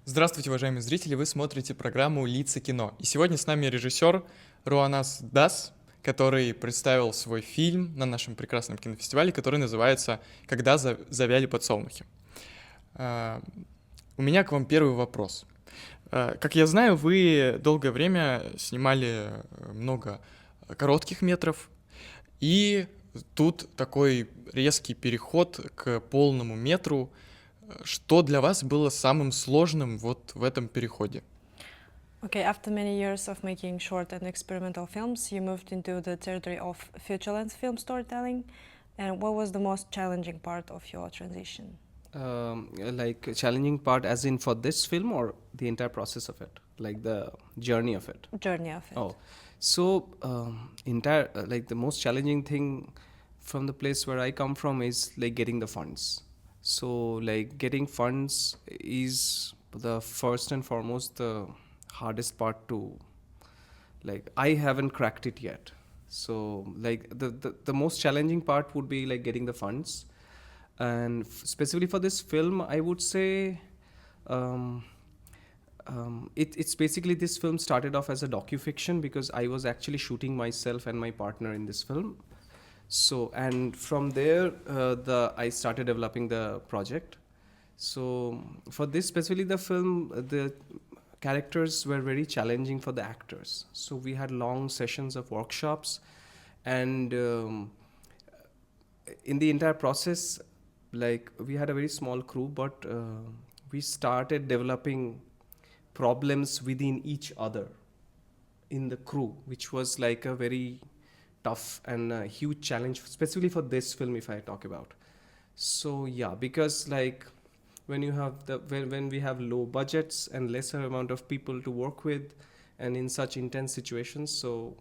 Здравствуйте, уважаемые зрители! Вы смотрите программу «Лица Кино». И сегодня с нами режиссер Раунак Дас, который представил свой фильм на нашем прекрасном кинофестивале, который называется «Когда, завяли, подсолнухи». У меня к вам первый вопрос. Как я знаю, вы долгое время снимали много коротких метров, и тут такой резкий переход к полному метру. Что для вас было самым сложным вот в этом переходе? Okay, after many years of making short and experimental films, you moved into the territory of feature-length film storytelling. And what was the most challenging part of your transition? Like challenging part as in for this film or the entire process of it, like the journey of it? Journey of it. Entire like the most challenging thing from the place where I come from is like getting the funds. So like getting funds is the first and foremost the hardest part to, like, I haven't cracked it yet. So like the most challenging part would be like getting the funds. And specifically for this film, I would say it's basically, this film started off as a docufiction because I was actually shooting myself and my partner in this film. So, and from there, I started developing the project. So for this specifically the film, the characters were very challenging for the actors. So we had long sessions of workshops, and in the entire process, like, we had a very small crew, but we started developing problems within each other in the crew, which was like a very tough and a huge challenge, specifically for this film if I talk about. So yeah, because like when you have when we have low budgets and lesser amount of people to work with, and in such intense situations, so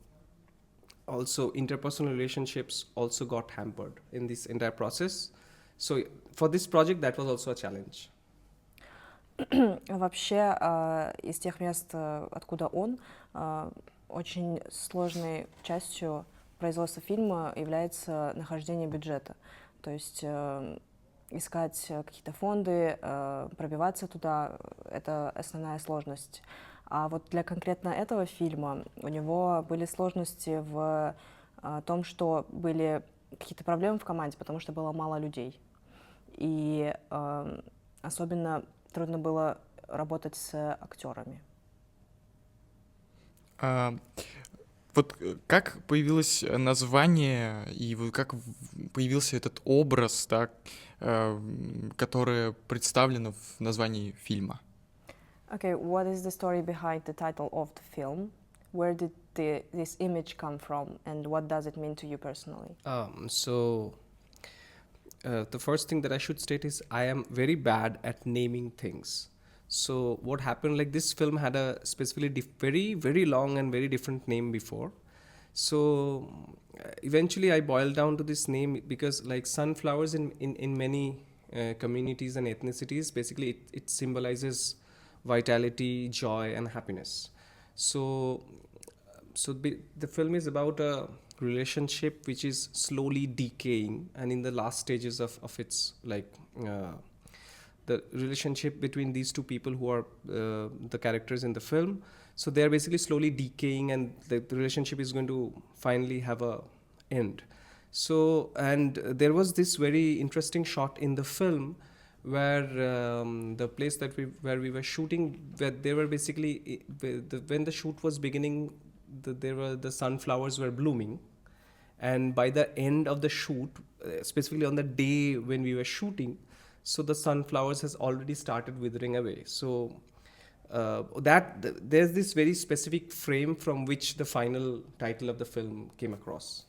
also interpersonal relationships also got hampered in this entire process. So for this project, that was also a challenge. Вообще, из тех мест, откуда он, очень сложной частью производства фильма является нахождение бюджета. То есть искать какие-то фонды, пробиваться туда — это основная сложность. А вот для конкретно этого фильма у него были сложности в том, что были какие-то проблемы в команде, потому что было мало людей. И особенно трудно было работать с актерами. Вот как появилось название и вот как появился этот образ, да, который представлен в названии фильма? Okay, what is the story behind the title of the film? Where did this image come from, and what does it mean to you personally? The first thing that I should state is I am very bad at naming things. So what happened, like, this film had a specifically very, very long and very different name before. So eventually I boiled down to this name because, like, sunflowers in many communities and ethnicities, basically it symbolizes vitality, joy, and happiness. So the film is about a relationship which is slowly decaying, and in the last stages of its, like, the relationship between these two people who are the characters in the film. So they are basically slowly decaying, and the relationship is going to finally have a end. So, and there was this very interesting shot in the film where the place where we were shooting, where they were basically, when the shoot was beginning, the sunflowers were blooming, and by the end of the shoot, specifically on the day when we were shooting, so the sunflowers has already started withering away. So there's this very specific frame from which the final title of the film came across.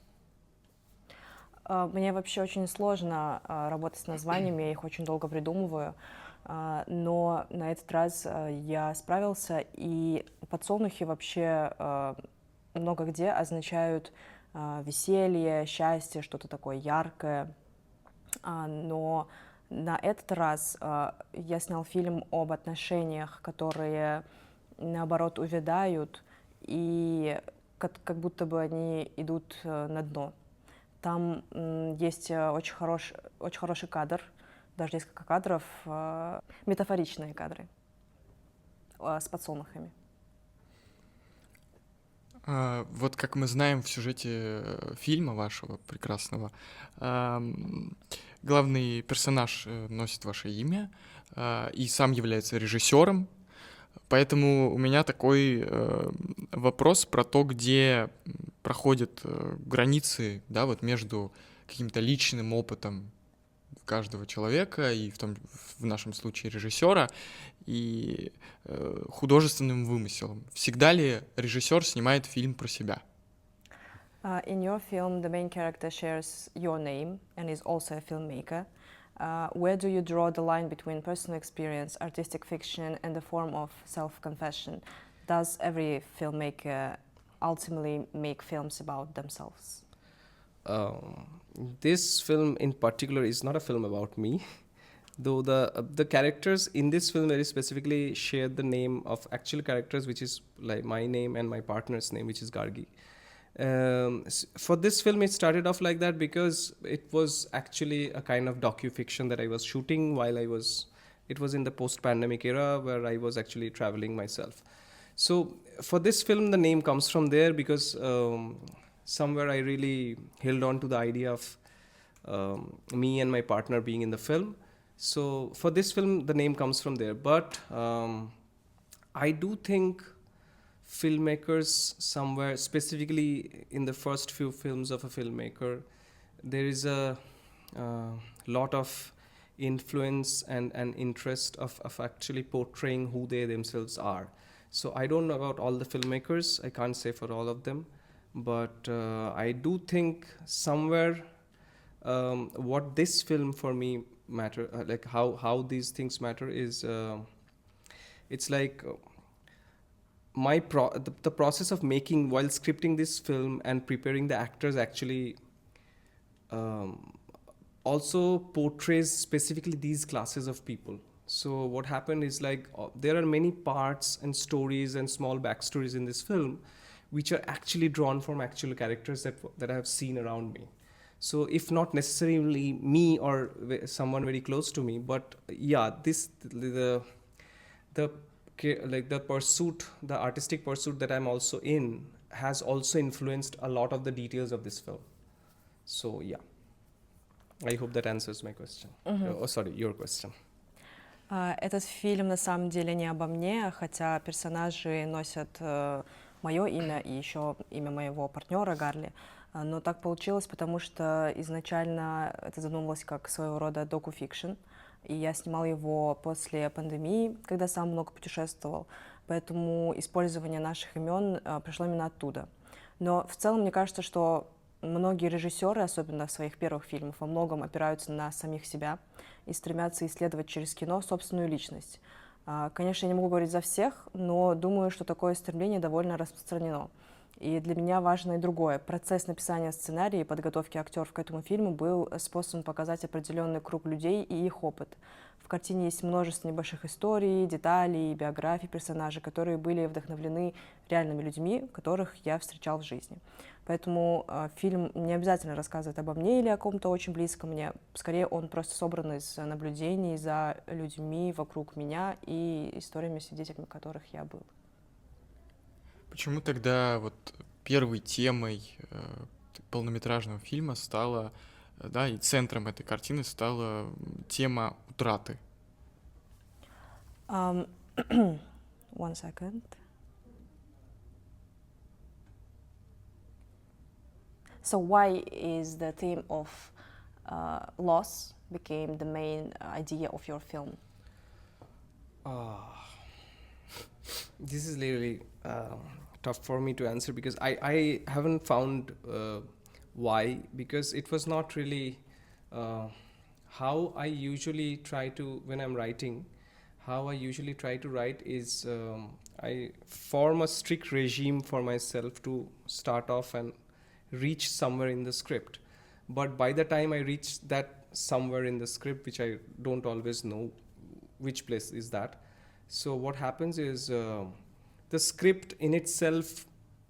Мне вообще очень сложно работать с названиями, я их очень долго придумываю, но на этот раз я справился, и подсолнухи вообще много где означают веселье, счастье, что-то такое яркое, но на этот раз я снял фильм об отношениях, которые, наоборот, увядают, и как будто бы они идут на дно. Там есть очень хороший кадр, даже несколько кадров, метафоричные кадры. с подсолнухами. Вот как мы знаем в сюжете фильма вашего прекрасного, главный персонаж носит ваше имя и сам является режиссером. Поэтому у меня такой вопрос про то, где проходят границы, да, вот между каким-то личным опытом каждого человека, и в нашем случае режиссера, и художественным вымыслом. Всегда ли режиссер снимает фильм про себя? In your film, the main character shares your name and is also a filmmaker. Where do you draw the line between personal experience, artistic fiction, and the form of self-confession? Does every filmmaker ultimately make films about themselves? This film in particular is not a film about me, though the characters in this film very specifically share the name of actual characters, which is like my name and my partner's name, which is Gargi. For this film, it started off like that because it was actually a kind of docu-fiction that I was shooting while it was in the post-pandemic era where I was actually traveling myself. So for this film, the name comes from there because somewhere I really held on to the idea of me and my partner being in the film. So for this film, the name comes from there. But I do think filmmakers somewhere, specifically in the first few films of a filmmaker, there is a lot of influence and interest of actually portraying who they themselves are. So I don't know about all the filmmakers, I can't say for all of them, but I do think somewhere what this film for me matter, like how these things matter is it's like the process of making while scripting this film and preparing the actors actually also portrays specifically these classes of people. So what happened is like there are many parts and stories and small backstories in this film which are actually drawn from actual characters that I have seen around me. So if not necessarily me or someone very close to me, but yeah, the pursuit, the artistic pursuit that I'm also in has also influenced a lot of the details of this film. So yeah, I hope that answers my question. Your question. Этот фильм на самом деле не обо мне, хотя персонажи носят мое имя и еще имя моего партнера Гарли. Но так получилось, потому что изначально это задумывалось как своего рода доку-фикшн, и я снимала его после пандемии, когда сам много путешествовал, поэтому использование наших имен пришло именно оттуда. Но в целом мне кажется, что многие режиссеры, особенно в своих первых фильмах, во многом опираются на самих себя и стремятся исследовать через кино собственную личность. Конечно, я не могу говорить за всех, но думаю, что такое стремление довольно распространено. И для меня важно и другое. Процесс написания сценария и подготовки актеров к этому фильму был способом показать определенный круг людей и их опыт. В картине есть множество небольших историй, деталей, биографий персонажей, которые были вдохновлены реальными людьми, которых я встречал в жизни. Поэтому фильм не обязательно рассказывает обо мне или о ком-то очень близком мне. Скорее, он просто собран из наблюдений за людьми вокруг меня и историями, свидетелями которых я был. Почему тогда вот первой темой полнометражного фильма стала, да, и центром этой картины стала тема утраты? One second. So why is the theme of loss became the main idea of your film? This is really tough for me to answer because I haven't found why, because it was not really how I usually try to, when I'm writing, how I usually try to write is I form a strict regime for myself to start off and reach somewhere in the script. But by the time I reach that somewhere in the script, which I don't always know which place is that, so what happens is the script in itself,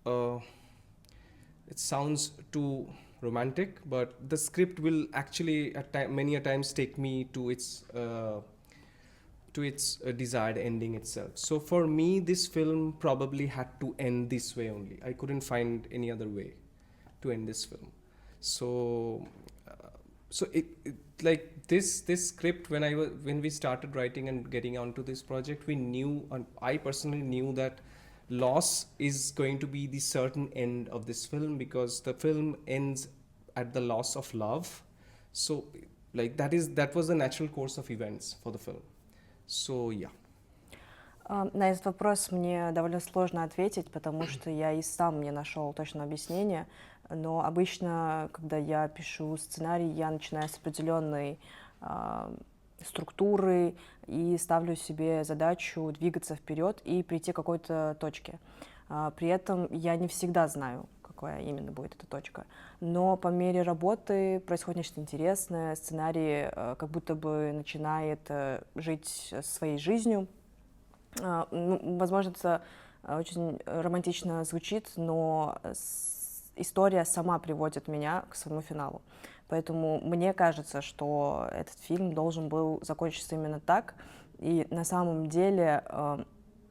it sounds too romantic, but the script will actually many a times take me to its to to its desired ending itself. So for me, this film probably had to end this way only. I couldn't find any other way to end this film. So, it like this script, when we started writing and getting onto this project, we knew, and I personally knew, that loss is going to be the certain end of this film, because the film ends at the loss of love. So like that was the natural course of events for the film. So yeah. На этот вопрос мне довольно сложно ответить, потому что я и сам не нашел точного объяснения. Но обычно, когда я пишу сценарий, я начинаю с определенной структуры и ставлю себе задачу двигаться вперед и прийти к какой-то точке. При этом я не всегда знаю, какая именно будет эта точка. Но по мере работы происходит нечто интересное, сценарий как будто бы начинает жить своей жизнью. Возможно, это очень романтично звучит, но история сама приводит меня к своему финалу. Поэтому мне кажется, что этот фильм должен был закончиться именно так. И на самом деле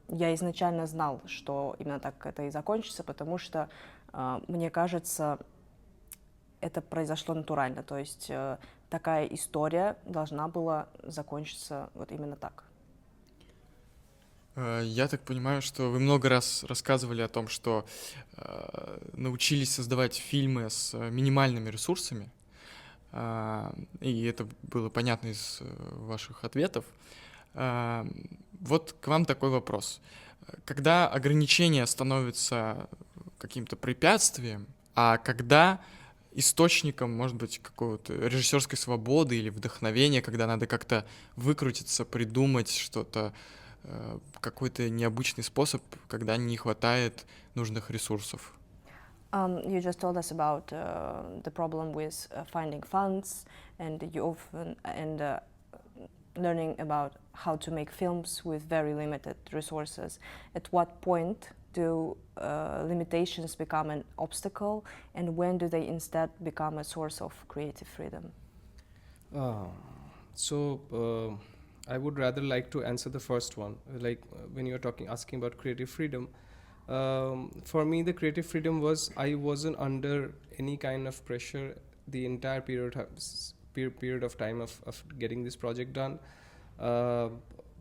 я изначально знал, что именно так это и закончится, потому что, мне кажется, это произошло натурально. То есть такая история должна была закончиться вот именно так. Я так понимаю, что вы много раз рассказывали о том, что научились создавать фильмы с минимальными ресурсами, и это было понятно из ваших ответов. Вот к вам такой вопрос. Когда ограничения становятся каким-то препятствием, а когда источником, может быть, какого-то режиссерской свободы или вдохновения, когда надо как-то выкрутиться, придумать что-то, какой-то необычный способ, когда не хватает нужных ресурсов. You just told us about the problem with finding funds, and you often learning about how to make films with very limited resources. At what point do limitations become an obstacle, and when do they instead become a source of creative freedom? I would rather like to answer the first one. Like when you're asking about creative freedom, for me the creative freedom was, I wasn't under any kind of pressure the entire period of time of getting this project done,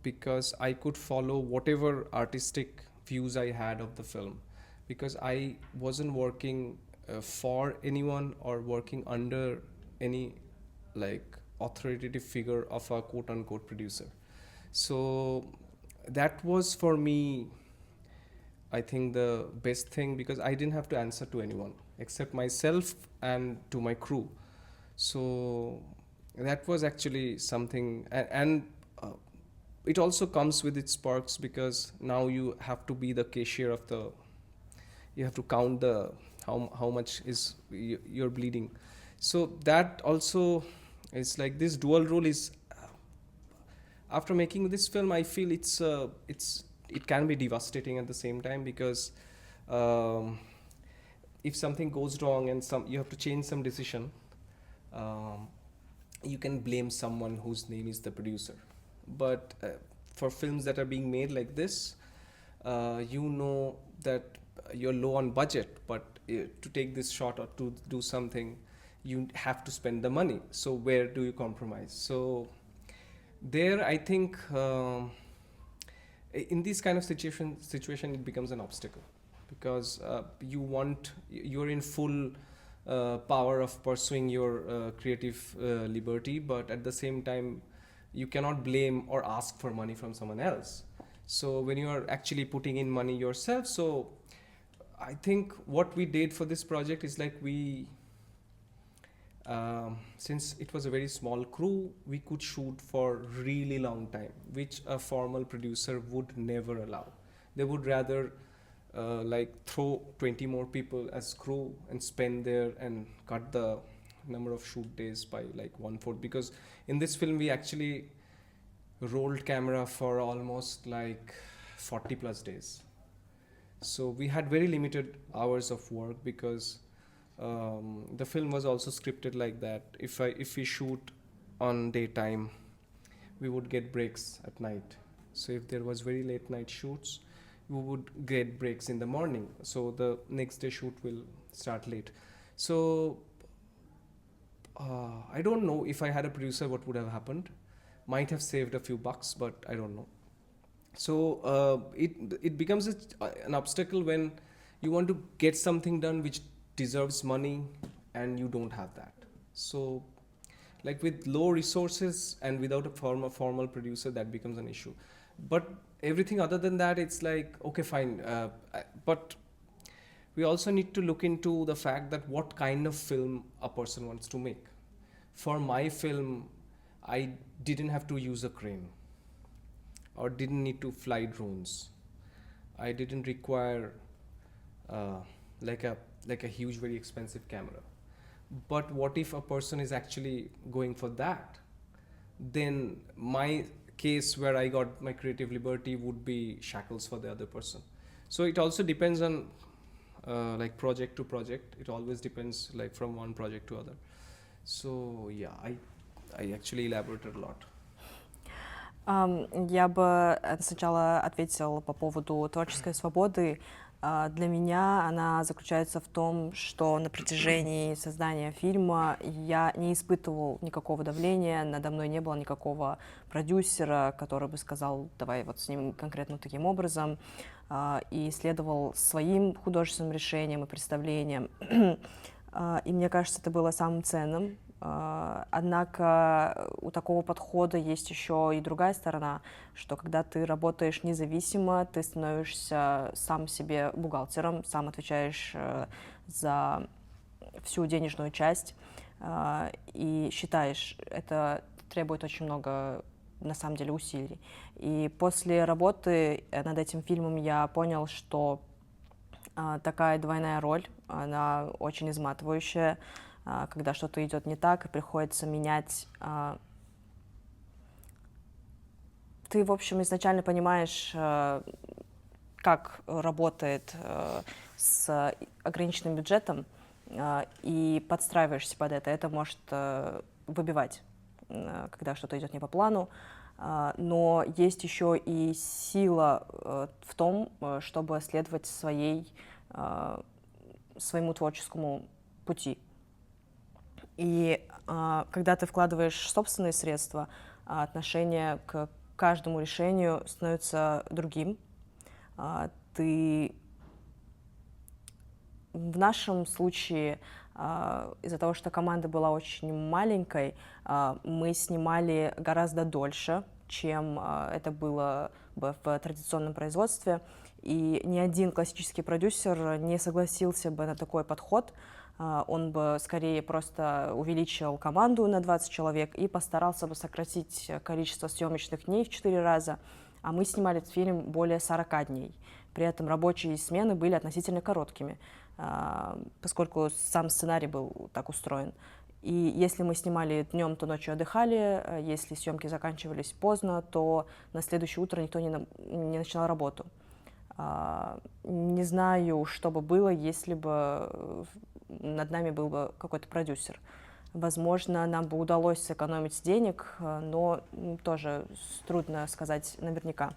because I could follow whatever artistic views I had of the film, because I wasn't working for anyone or working under any like authoritative figure of a quote-unquote producer. So that was for me, I think, the best thing, because I didn't have to answer to anyone except myself and to my crew. So that was actually something, and it also comes with its perks, because now you have to be the cashier of the, you have to count the how much is you're bleeding. So that also, it's like this dual role is, after making this film, I feel it can be devastating at the same time, because if something goes wrong and you have to change some decision, you can blame someone whose name is the producer. But for films that are being made like this, you know that you're low on budget, but to take this shot or to do something, you have to spend the money. So where do you compromise? So there, I think, in this kind of situation it becomes an obstacle, because you're in full power of pursuing your creative liberty, but at the same time you cannot blame or ask for money from someone else. So when you are actually putting in money yourself, so I think what we did for this project is like since it was a very small crew, we could shoot for really long time, which a formal producer would never allow. They would rather like throw 20 more people as crew and spend there and cut the number of shoot days by like 1/4, because in this film we actually rolled camera for almost like 40 plus days. So we had very limited hours of work, because the film was also scripted like that. If we shoot on daytime, we would get breaks at night. So if there was very late night shoots, we would get breaks in the morning. So the next day shoot will start late. So I don't know if I had a producer what would have happened. Might have saved a few bucks, but I don't know. So it becomes an obstacle when you want to get something done which deserves money and you don't have that. So like with low resources and without a formal producer, that becomes an issue. But everything other than that, it's like, okay, fine. But we also need to look into the fact that what kind of film a person wants to make. For my film, I didn't have to use a crane or didn't need to fly drones. I didn't require like a huge, very expensive camera. But what if a person is actually going for that? Then my case where I got my creative liberty would be shackles for the other person. So it also depends on like project to project. It always depends like from one project to other. So yeah, I actually elaborated a lot. Я бы сначала ответила по поводу творческой свободы. Для меня она заключается в том, что на протяжении создания фильма я не испытывал никакого давления, надо мной не было никакого продюсера, который бы сказал, давай вот снимем конкретно таким образом, и следовал своим художественным решениям и представлениям. И мне кажется, это было самым ценным. Однако у такого подхода есть еще и другая сторона, что когда ты работаешь независимо, ты становишься сам себе бухгалтером, сам отвечаешь за всю денежную часть и считаешь, это требует очень много, на самом деле, усилий. И после работы над этим фильмом я понял, что такая двойная роль, она очень изматывающая, когда что-то идет не так, и приходится менять. Ты, в общем, изначально понимаешь, как работает с ограниченным бюджетом, и подстраиваешься под это. Это может выбивать, когда что-то идет не по плану. Но есть еще и сила в том, чтобы следовать своему творческому пути. И когда ты вкладываешь собственные средства, отношение к каждому решению становится другим. В нашем случае, из-за того, что команда была очень маленькой, мы снимали гораздо дольше, чем это было бы в традиционном производстве. И ни один классический продюсер не согласился бы на такой подход. Он бы скорее просто увеличил команду на 20 человек и постарался бы сократить количество съемочных дней в 4 раза. А мы снимали этот фильм более 40 дней. При этом рабочие смены были относительно короткими, поскольку сам сценарий был так устроен. И если мы снимали днем, то ночью отдыхали. Если съемки заканчивались поздно, то на следующее утро никто не начинал работу. Не знаю, что бы было, если бы над нами был бы какой-то продюсер. Возможно, нам бы удалось сэкономить денег, но тоже трудно сказать наверняка.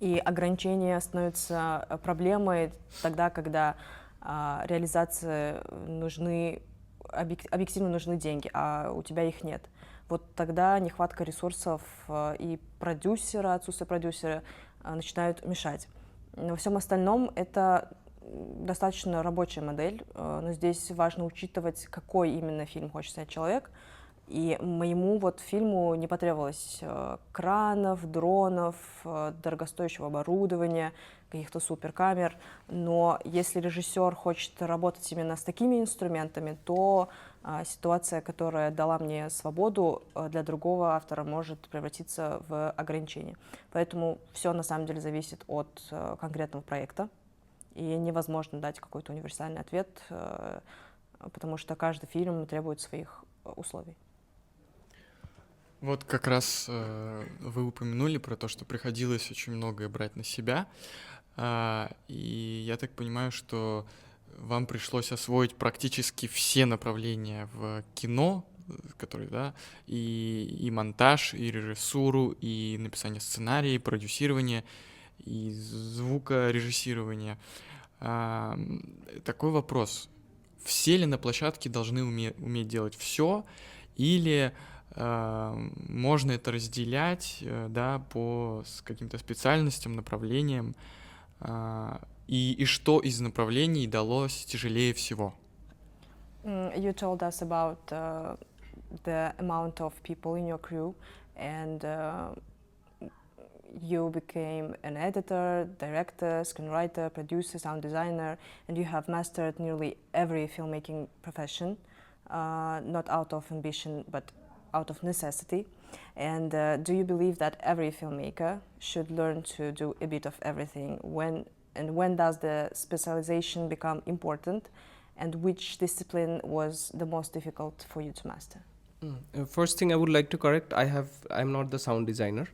И ограничения становятся проблемой тогда, когда реализации объективно нужны деньги, а у тебя их нет. Вот тогда нехватка ресурсов и продюсера, отсутствие продюсера начинают мешать. Во всем остальном это достаточно рабочая модель, но здесь важно учитывать, какой именно фильм хочет снять человек. И моему вот фильму не потребовалось кранов, дронов, дорогостоящего оборудования, каких-то суперкамер. Но если режиссер хочет работать именно с такими инструментами, то ситуация, которая дала мне свободу, для другого автора может превратиться в ограничение. Поэтому все на самом деле зависит от конкретного проекта. И невозможно дать какой-то универсальный ответ, потому что каждый фильм требует своих условий. Вот как раз вы упомянули про то, что приходилось очень многое брать на себя. И я так понимаю, что вам пришлось освоить практически все направления в кино, который, да, и монтаж, и режиссуру, и написание сценария, и продюсирование, и звукорежиссирование. Такой вопрос. Все ли на площадке должны уметь делать все, или можно это разделять, да, по каким-то специальностям, направлениям, и что из направлений далось тяжелее всего? You told us about the amount of people in your crew, and you became an editor, director, screenwriter, producer, sound designer, and you have mastered nearly every filmmaking profession, not out of ambition, but out of necessity. And do you believe that every filmmaker should learn to do a bit of everything? When does the specialization become important? And which discipline was the most difficult for you to master? First thing I would like to correct, I'm not the sound designer.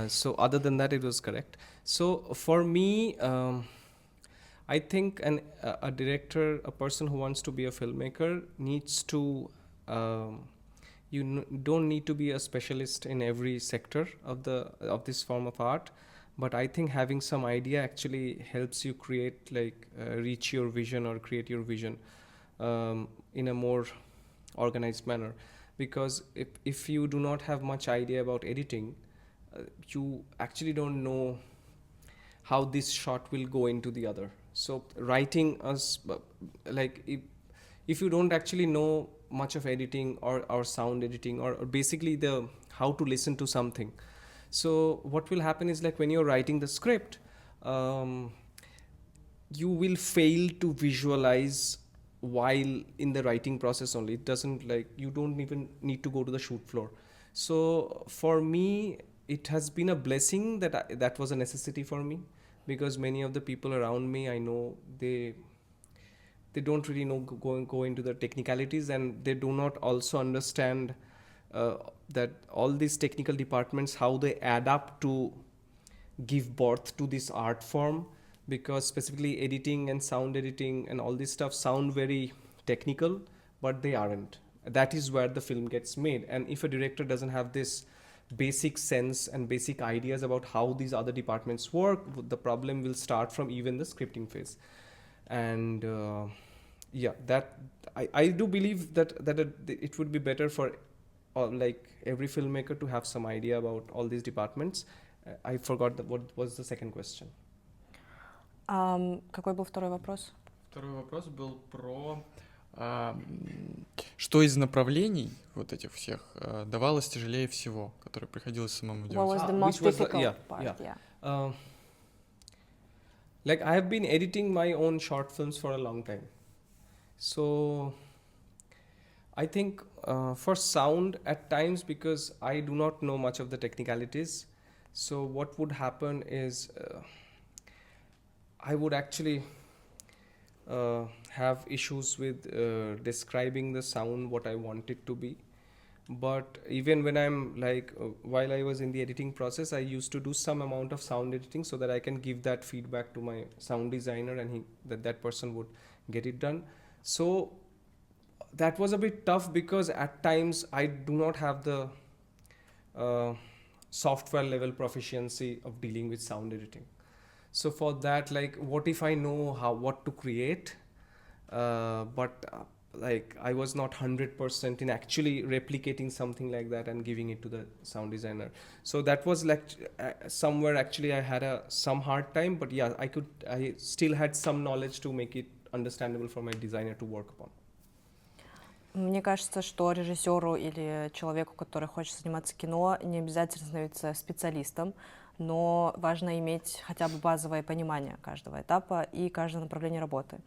So other than that, it was correct. So for me, I think a director, a person who wants to be a filmmaker needs to, don't need to be a specialist in every sector of this form of art. But I think having some idea actually helps you create, reach your vision or create your vision in a more organized manner. Because if you do not have much idea about editing, you actually don't know how this shot will go into the other. So writing if you don't actually know much of editing or sound editing or basically how to listen to something. So what will happen is when you're writing the script, you will fail to visualize while in the writing process only. It doesn't you don't even need to go to the shoot floor. So for me, it has been a blessing that was a necessity for me, because many of the people around me, I know they don't really know go into the technicalities, and they do not also understand that all these technical departments, how they add up to give birth to this art form. Because specifically editing and sound editing and all this stuff sound very technical, but they aren't. That is where the film gets made. And if a director doesn't have this basic sense and basic ideas about how these other departments work, the problem will start from even the scripting phase. And I do believe that it would be better for every filmmaker to have some idea about all these departments. I forgot what was the second question. Какой был второй вопрос? Второй вопрос был про что из направлений вот этих всех давалось тяжелее всего, которое приходилось самому делать. What was the most difficult part? I have been editing my own short films for a long time. So I think for sound at times, because I do not know much of the technicalities, so what would happen is I would actually have issues with describing the sound what I want it to be. But even when I'm while I was in the editing process, I used to do some amount of sound editing so that I can give that feedback to my sound designer, and that person would get it done. So that was a bit tough, because at times I do not have the software level proficiency of dealing with sound editing. So for that, what if I know what to create, but I was not 100% in actually replicating something like that and giving it to the sound designer. So that was somewhere actually I had some hard time, but yeah, I still had some knowledge to make it understandable for my designer to work upon. Мне кажется, что режиссеру или человеку, который хочет заниматься кино, не обязательно становиться специалистом, но важно иметь хотя бы базовое понимание каждого этапа и каждого направления работы.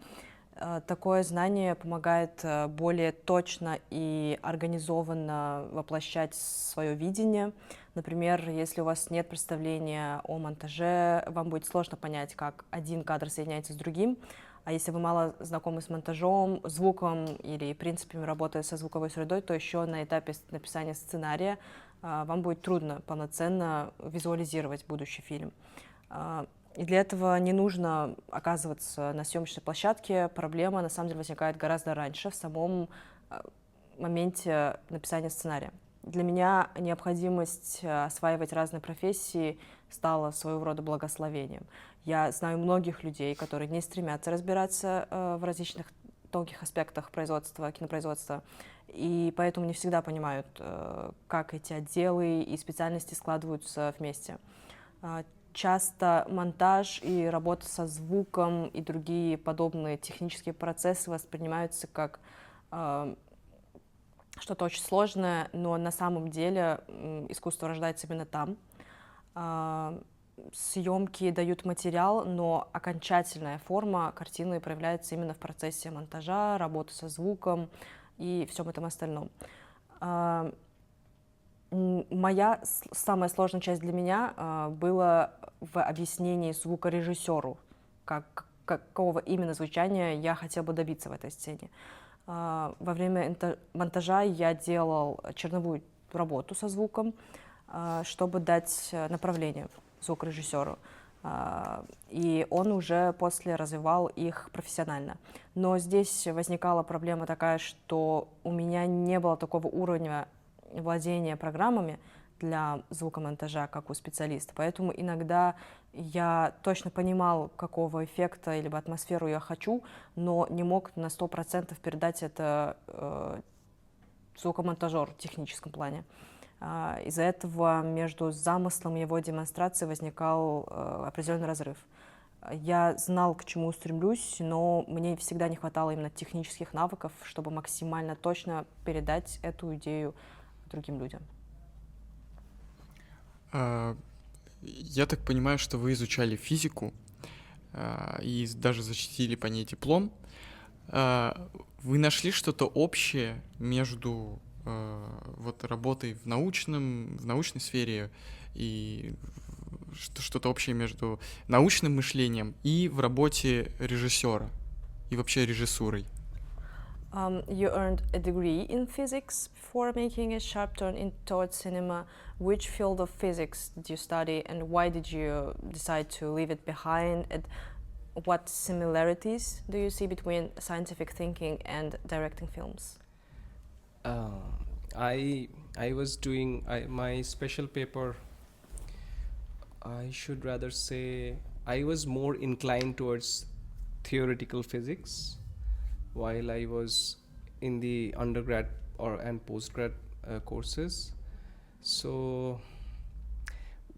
Такое знание помогает более точно и организованно воплощать свое видение. Например, если у вас нет представления о монтаже, вам будет сложно понять, как один кадр соединяется с другим. А если вы мало знакомы с монтажом, звуком или принципами работы со звуковой средой, то еще на этапе написания сценария вам будет трудно полноценно визуализировать будущий фильм. И для этого не нужно оказываться на съемочной площадке. Проблема, на самом деле, возникает гораздо раньше, в самом моменте написания сценария. Для меня необходимость осваивать разные профессии стала своего рода благословением. Я знаю многих людей, которые не стремятся разбираться в различных тонких аспектах производства, кинопроизводства, и поэтому не всегда понимают, как эти отделы и специальности складываются вместе. Часто монтаж и работа со звуком и другие подобные технические процессы воспринимаются как что-то очень сложное, но на самом деле искусство рождается именно там. Съемки дают материал, но окончательная форма картины проявляется именно в процессе монтажа, работы со звуком и всем этом остальном. Моя самая сложная часть для меня была в объяснении звукорежиссеру, какого именно звучания я хотела бы добиться в этой сцене. Во время монтажа я делал черновую работу со звуком, чтобы дать направление звукорежиссеру. И он уже после развивал их профессионально. Но здесь возникала проблема такая, что у меня не было такого уровня владения программами для звукомонтажа, как у специалиста. Поэтому иногда я точно понимал, какого эффекта или атмосферу я хочу, но не мог на 100% передать это звукомонтажеру в техническом плане. Из-за этого между замыслом и его демонстрацией возникал определенный разрыв. Я знал, к чему стремлюсь, но мне всегда не хватало именно технических навыков, чтобы максимально точно передать эту идею другим людям. Я так понимаю, что вы изучали физику и даже защитили по ней диплом. Вы нашли что-то общее между вот работой в научной сфере и что-то общее между научным мышлением и в работе режиссера и вообще режиссурой? You earned a degree in physics before making a sharp turn towards cinema. Which field of physics did you study, and why did you decide to leave it behind? And what similarities do you see between scientific thinking and directing films? I was doing my special paper. I should rather say I was more inclined towards theoretical physics while I was in the undergrad and postgrad courses. So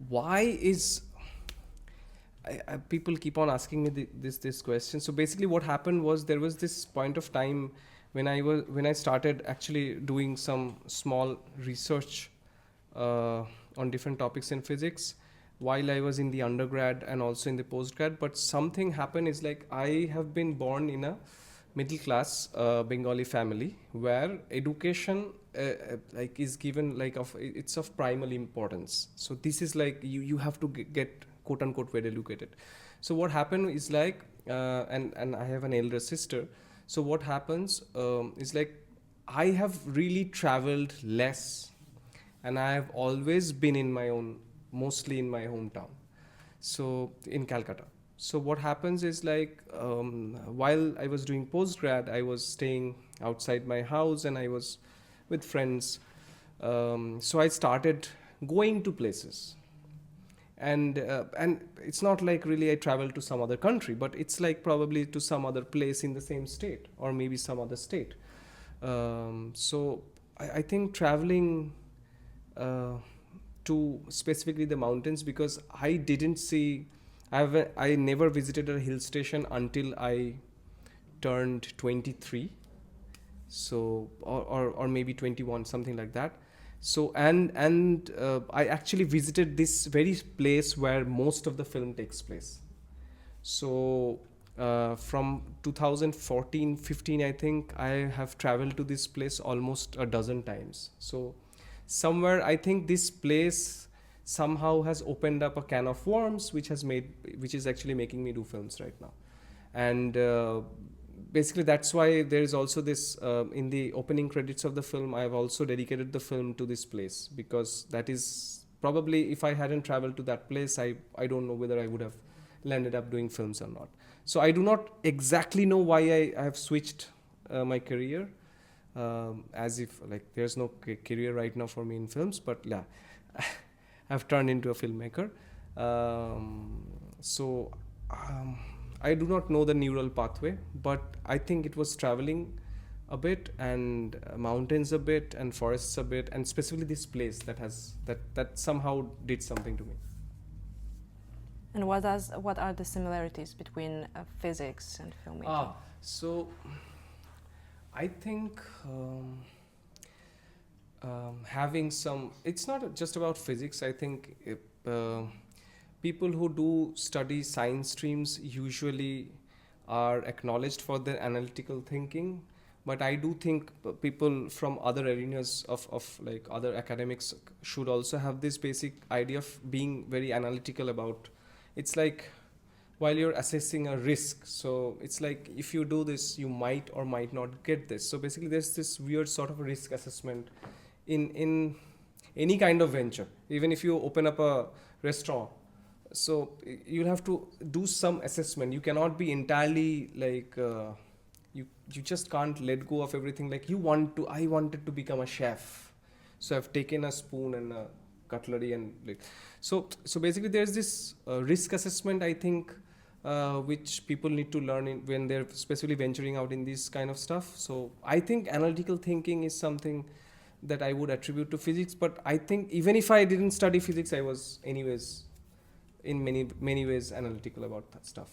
why is people keep on asking me this question. So basically what happened was there was this point of time when I started actually doing some small research on different topics in physics while I was in the undergrad and also in the postgrad. But something happened is like I have been born in a middle class Bengali family where education like is given like it's of primal importance. So this is like you have to get quote unquote well educated. So what happened is like and I have an elder sister. So what happens is like I have really traveled less and I have always been mostly in my hometown. So in Calcutta. So what happens is like while I was doing postgrad, I was staying outside my house and I was with friends. So I started going to places. And it's not like really I traveled to some other country, but it's like probably to some other place in the same state or maybe some other state. So I think traveling to specifically the mountains, because I didn't see, I never visited a hill station until I turned 23. So or maybe 21, something like that. So and I actually visited this very place where most of the film takes place. So from 2014-15, I think I have traveled to this place almost a dozen times. So somewhere I think this place somehow has opened up a can of worms, which is actually making me do films right now. And basically that's why there is also this in the opening credits of the film, I've also dedicated the film to this place, because that is probably, if I hadn't traveled to that place, I don't know whether I would have landed up doing films or not. So I do not exactly know why I have switched my career, as if like there's no career right now for me in films, but yeah, I've turned into a filmmaker. So I do not know the neural pathway, but I think it was traveling a bit and mountains a bit and forests a bit, and specifically this place that somehow did something to me. And what are the similarities between physics and filmmaking? So I think having some, it's not just about physics. I think people who do study science streams usually are acknowledged for their analytical thinking, but I do think people from other arenas of like other academics should also have this basic idea of being very analytical about. It's like while you're assessing a risk, so it's like if you do this you might or might not get this. So basically there's this weird sort of risk assessment in any kind of venture. Even if you open up a restaurant, so you'll have to do some assessment. You cannot be entirely like you just can't let go of everything. Like I wanted to become a chef, so I've taken a spoon and a cutlery and like so basically there's this risk assessment, I think, which people need to learn when they're specifically venturing out in this kind of stuff. So I think analytical thinking is something that I would attribute to physics, but I think even if I didn't study physics, I was anyways in many ways analytical about that stuff.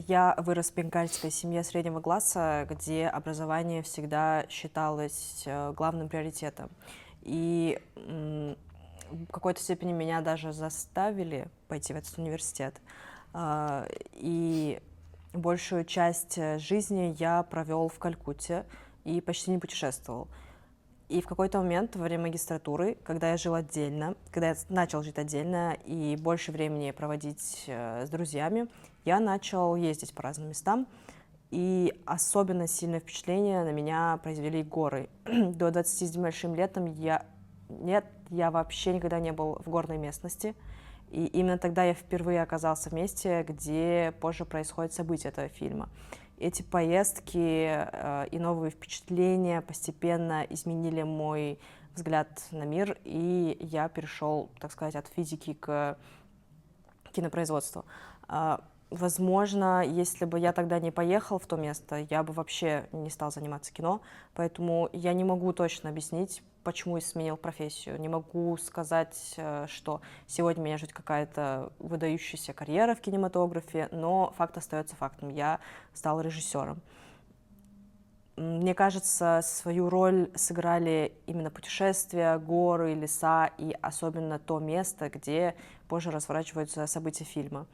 Я вырос в бенгальской семье среднего класса, где образование всегда считалось главным приоритетом. И в какой-то степени меня даже заставили пойти в этот университет. И большую часть жизни я провел в Калькутте и почти не путешествовал. И в какой-то момент во время магистратуры, когда я жил отдельно, когда я начал жить отдельно и больше времени проводить с друзьями, я начал ездить по разным местам. И особенно сильное впечатление на меня произвели горы. До 20 с небольшим летом я вообще никогда не был в горной местности. И именно тогда я впервые оказался в месте, где позже происходит событие этого фильма. Эти поездки и новые впечатления постепенно изменили мой взгляд на мир, и я перешел, так сказать, от физики к кинопроизводству. Возможно, если бы я тогда не поехал в то место, я бы вообще не стал заниматься кино, поэтому я не могу точно объяснить, почему я сменил профессию. Не могу сказать, что сегодня меня ждет какая-то выдающаяся карьера в кинематографе, но факт остается фактом. Я стал режиссером. Мне кажется, свою роль сыграли именно путешествия, горы, леса и особенно то место, где позже разворачиваются события фильма.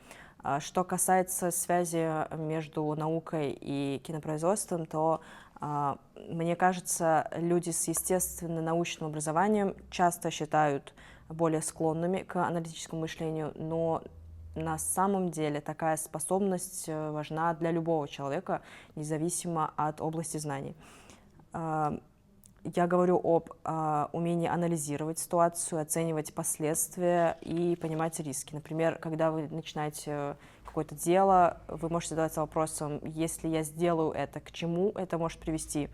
Что касается связи между наукой и кинопроизводством, то мне кажется, люди с естественно-научным образованием часто считают более склонными к аналитическому мышлению, но на самом деле такая способность важна для любого человека, независимо от области знаний. Я говорю об умении анализировать ситуацию, оценивать последствия и понимать риски. Например, когда вы начинаете какое-то дело, вы можете задаваться вопросом, если я сделаю это, к чему это может привести.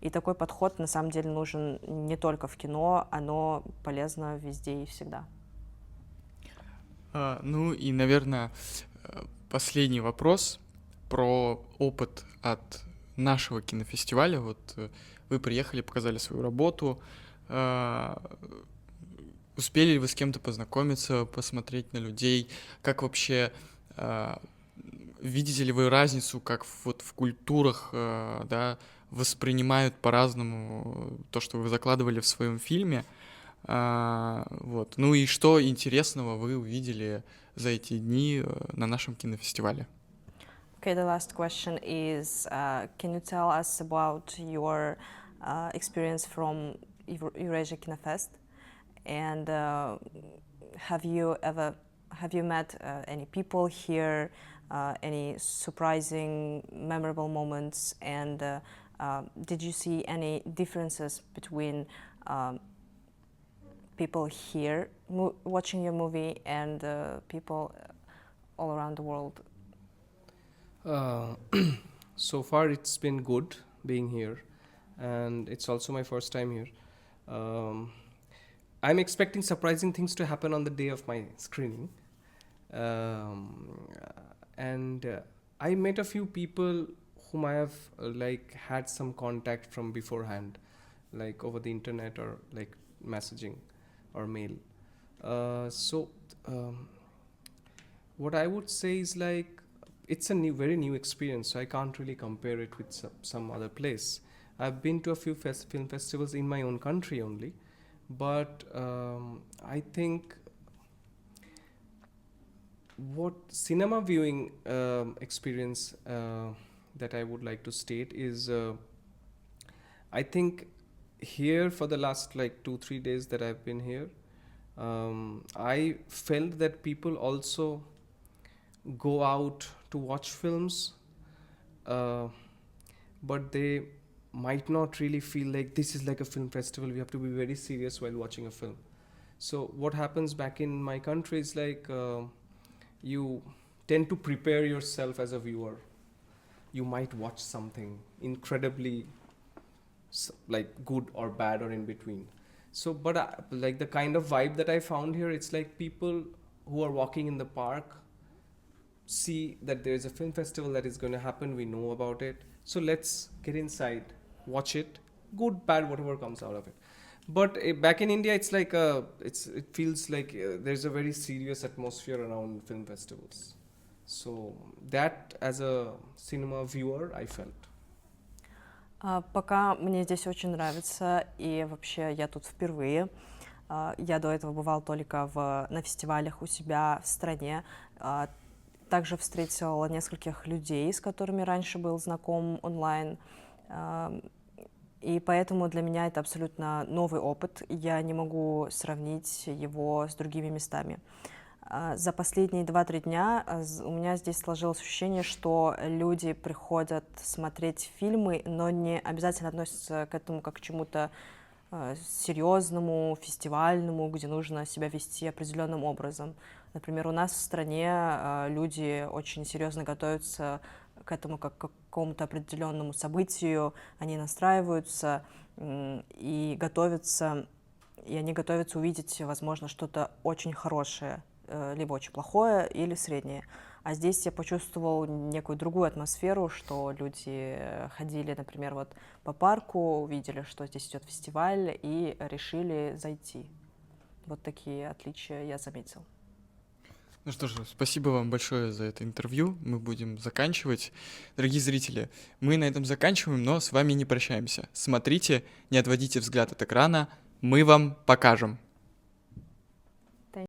И такой подход на самом деле нужен не только в кино, оно полезно везде и всегда. Ну и, наверное, последний вопрос про опыт от нашего кинофестиваля. Вот вы приехали, показали свою работу. Успели ли вы с кем-то познакомиться, посмотреть на людей? Как вообще видите ли вы разницу, как вот в культурах, да, воспринимают по-разному то, что вы закладывали в своем фильме? Вот. Ну и что интересного вы увидели за эти дни на нашем кинофестивале? Okay, the last question is, can you tell us about your experience from Евразия-Кинофест? And have you met any people here, any surprising, memorable moments? And did you see any differences between people here watching your movie and people all around the world? So far it's been good. being here, and it's also my first time here. I'm expecting surprising things to happen on the day of my screening. And I met a few people whom I have had some contact from beforehand, like over the internet or like messaging or mail. What I would say is it's a very new experience, so I can't really compare it with some other place. I've been to a few film festivals in my own country only, but I think what cinema viewing experience that I would like to state is I think here for the last 2-3 days that I've been here, I felt that people also go out to watch films, but they might not really feel like this is like a film festival. We have to be very serious while watching a film. So what happens back in my country is you tend to prepare yourself as a viewer. You might watch something incredibly good or bad or in between. So, but the kind of vibe that I found here, it's like people who are walking in the park see that there is a film festival that is going to happen. We know about it. So let's get inside, watch it, good, bad, whatever comes out of it. But back in India, it's it feels like there's a very serious atmosphere around film festivals. So that, as a cinema viewer, I felt. Пока мне здесь очень нравится, и вообще я тут впервые. Я до этого бывал только на фестивалях у себя в стране. Также встретила нескольких людей, с которыми раньше был знаком онлайн. И поэтому для меня это абсолютно новый опыт. Я не могу сравнить его с другими местами. За последние 2-3 дня у меня здесь сложилось ощущение, что люди приходят смотреть фильмы, но не обязательно относятся к этому как к чему-то серьезному, фестивальному, где нужно себя вести определенным образом. Например, у нас в стране люди очень серьезно готовятся к этому как к какому-то определенному событию, они настраиваются и готовятся, они готовятся увидеть, возможно, что-то очень хорошее, либо очень плохое, или среднее. А здесь я почувствовал некую другую атмосферу, что люди ходили, например, вот по парку, увидели, что здесь идет фестиваль, и решили зайти. Вот такие отличия я заметил. Ну что же, спасибо вам большое за это интервью. Мы будем заканчивать. Дорогие зрители, мы на этом заканчиваем, но с вами не прощаемся. Смотрите, не отводите взгляд от экрана, мы вам покажем.